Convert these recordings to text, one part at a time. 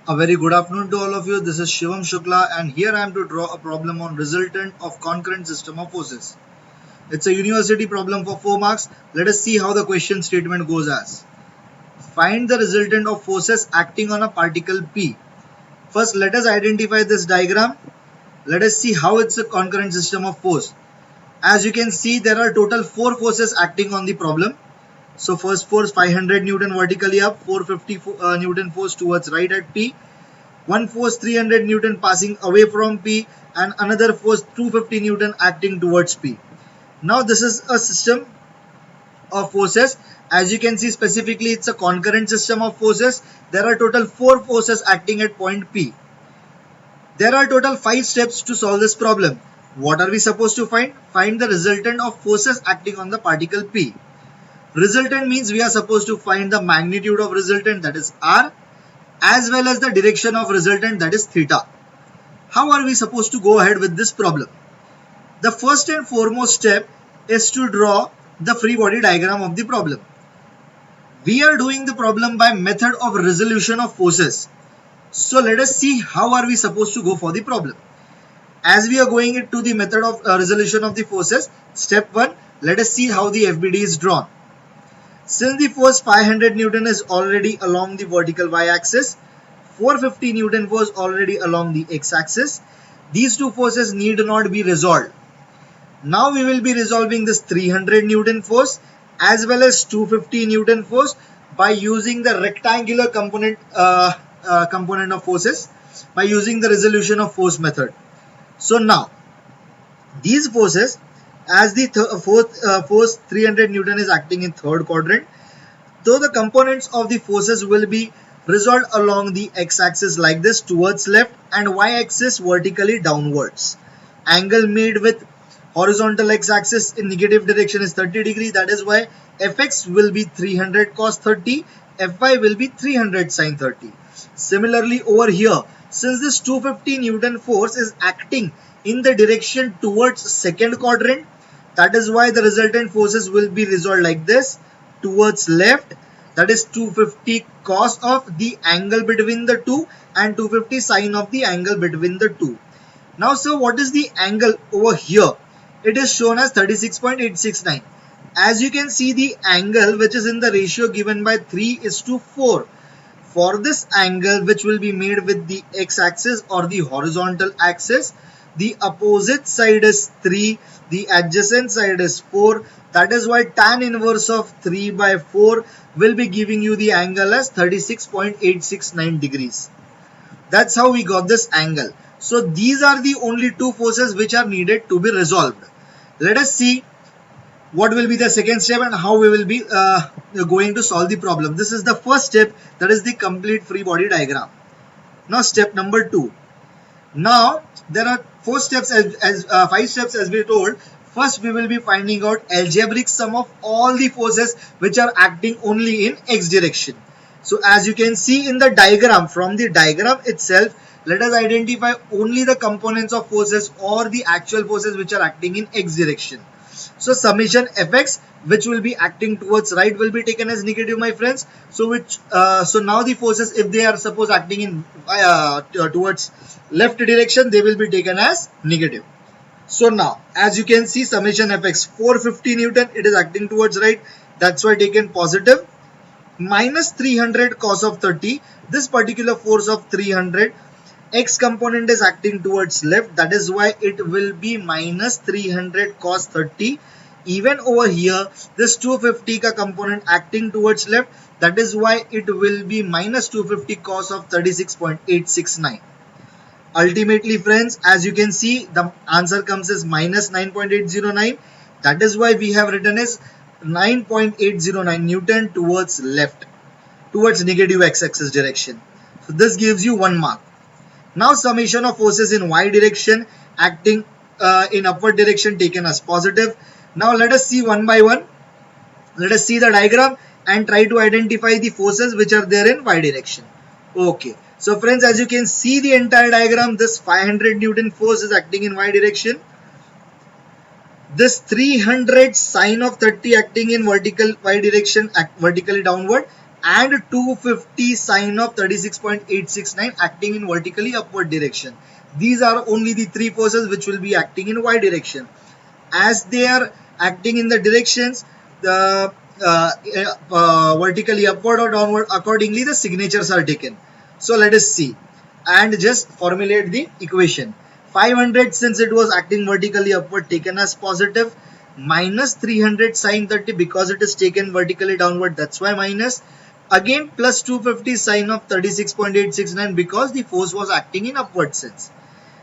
A very good afternoon to all of you. This is Shivam Shukla and here I am to draw a problem on resultant of concurrent system of forces. It's a university problem for 4 marks. Let us see how the question statement goes as. Find the resultant of forces acting on a particle P. First, let us identify this diagram. Let us see how it's a concurrent system of force. As you can see, there are total 4 forces acting on the problem. So first force 500 Newton vertically up, 450 Newton force towards right at P. One force 300 Newton passing away from P and another force 250 Newton acting towards P. Now this is a system of forces. As you can see, specifically it's a concurrent system of forces. There are total 4 forces acting at point P. There are total 5 steps to solve this problem. What are we supposed to find? Find the resultant of forces acting on the particle P. Resultant means we are supposed to find the magnitude of resultant, that is R, as well as the direction of resultant, that is theta. How are we supposed to go ahead with this problem? The first and foremost step is to draw the free body diagram of the problem. We are doing the problem by method of resolution of forces. So let us see how are we supposed to go for the problem. As we are going into the method of resolution of the forces, step 1, let us see how the FBD is drawn. Since the force 500 Newton is already along the vertical y-axis, 450 Newton force already along the x-axis, these two forces need not be resolved. Now we will be resolving this 300 Newton force as well as 250 Newton force by using the rectangular component of forces, by using the resolution of force method. So now these forces, as the force 300 Newton is acting in third quadrant, so the components of the forces will be resolved along the x-axis like this towards left and y-axis vertically downwards. Angle made with horizontal x-axis in negative direction is 30 degree. That is why Fx will be 300 cos 30, Fy will be 300 sin 30. Similarly over here, since this 250 Newton force is acting in the direction towards second quadrant, that is why the resultant forces will be resolved like this towards left, that is 250 cos of the angle between the two and 250 sin of the angle between the two. Now sir, what is the angle over here? It is shown as 36.869. As you can see, the angle which is in the ratio given by 3:4. For this angle which will be made with the x-axis or the horizontal axis, the opposite side is 3, the adjacent side is 4. That is why tan inverse of 3 by 4 will be giving you the angle as 36.869 degrees. That's how we got this angle. So these are the only two forces which are needed to be resolved. Let us see what will be the second step and how we will be going to solve the problem. This is the first step, that is the complete free body diagram. Now step number 2. Now there are 5 steps as we told. First we will be finding out algebraic sum of all the forces which are acting only in x direction. So as you can see in the diagram, from the diagram itself, let us identify only the components of forces or the actual forces which are acting in x direction. So summation Fx, which will be acting towards right, will be taken as negative, my friends. So now the forces, if they are suppose acting in towards left direction, they will be taken as negative. So now as you can see, summation Fx 450 Newton, it is acting towards right, that's why taken positive, minus 300 cos of 30. This particular force of 300, x component is acting towards left, that is why it will be minus 300 cos 30. Even over here, this 250 ka component acting towards left, that is why it will be minus 250 cos of 36.869. Ultimately friends, as you can see, the answer comes as minus 9.809. That is why we have written as 9.809 Newton towards left, towards negative x-axis direction. So this gives you 1 mark. Now summation of forces in y direction acting in upward direction taken as positive. Now let us see one by one. Let us see the diagram and try to identify the forces which are there in y direction. Okay. So friends, as you can see the entire diagram, this 500 Newton force is acting in y direction. This 300 sine of 30 acting in vertical y direction, vertically downward. and 250 sine of 36.869 acting in vertically upward direction. These are only the three forces which will be acting in y direction. As they are acting in the directions, the vertically upward or downward, accordingly the signatures are taken. So let us see and just formulate the equation. 500, since it was acting vertically upward, taken as positive, minus 300 sine 30 because it is taken vertically downward, that's why minus. Again plus 250 sine of 36.869 because the force was acting in upward sense.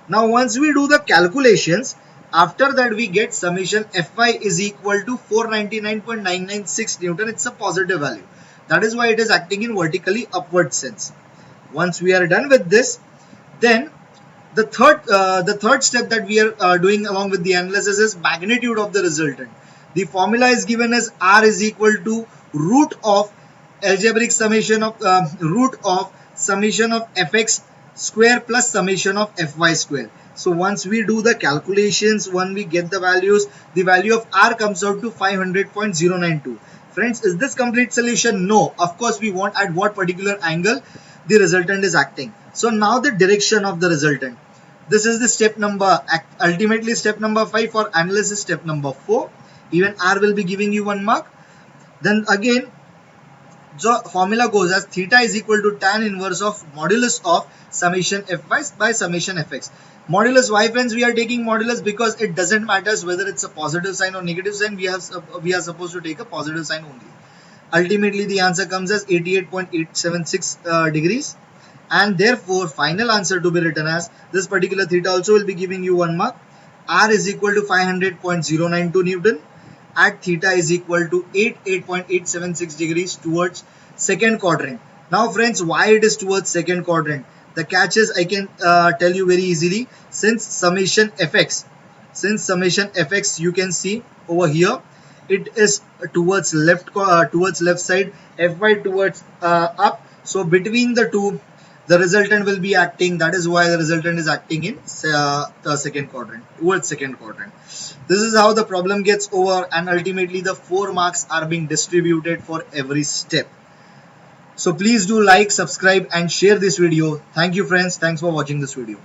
Now once we do the calculations, after that we get summation Fy is equal to 499.996 Newton. It's a positive value. That is why it is acting in vertically upward sense. Once we are done with this, then the third step that we are doing along with the analysis is magnitude of the resultant. The formula is given as R is equal to root of algebraic summation of fx square plus summation of fy square. So once we do the calculations, when we get the values, the value of R comes out to 500.092. Friends, is this complete solution? No. Of course, we want at what particular angle the resultant is acting. So now the direction of the resultant. This is the step number, ultimately step number 5 for analysis, step number 4. Even R will be giving you 1 mark. Then again, the formula goes as theta is equal to tan inverse of modulus of summation fy by summation fx. Modulus, why friends we are taking modulus? Because it doesn't matter whether it's a positive sign or negative sign, we are supposed to take a positive sign only. Ultimately the answer comes as 88.876 degrees, and therefore final answer to be written as this particular theta also will be giving you 1 mark. R is equal to 500.092 Newton at theta is equal to 8.876 degrees towards second quadrant. Now friends, why it is towards second quadrant? The catch is, I can tell you very easily, since summation fx you can see over here, it is towards left side, fy towards up. So between the two, the resultant will be acting. That is why the resultant is acting in the second quadrant, towards second quadrant. This is how the problem gets over, and ultimately the 4 marks are being distributed for every step. So please do like, subscribe and share this video. Thank you friends. Thanks for watching this video.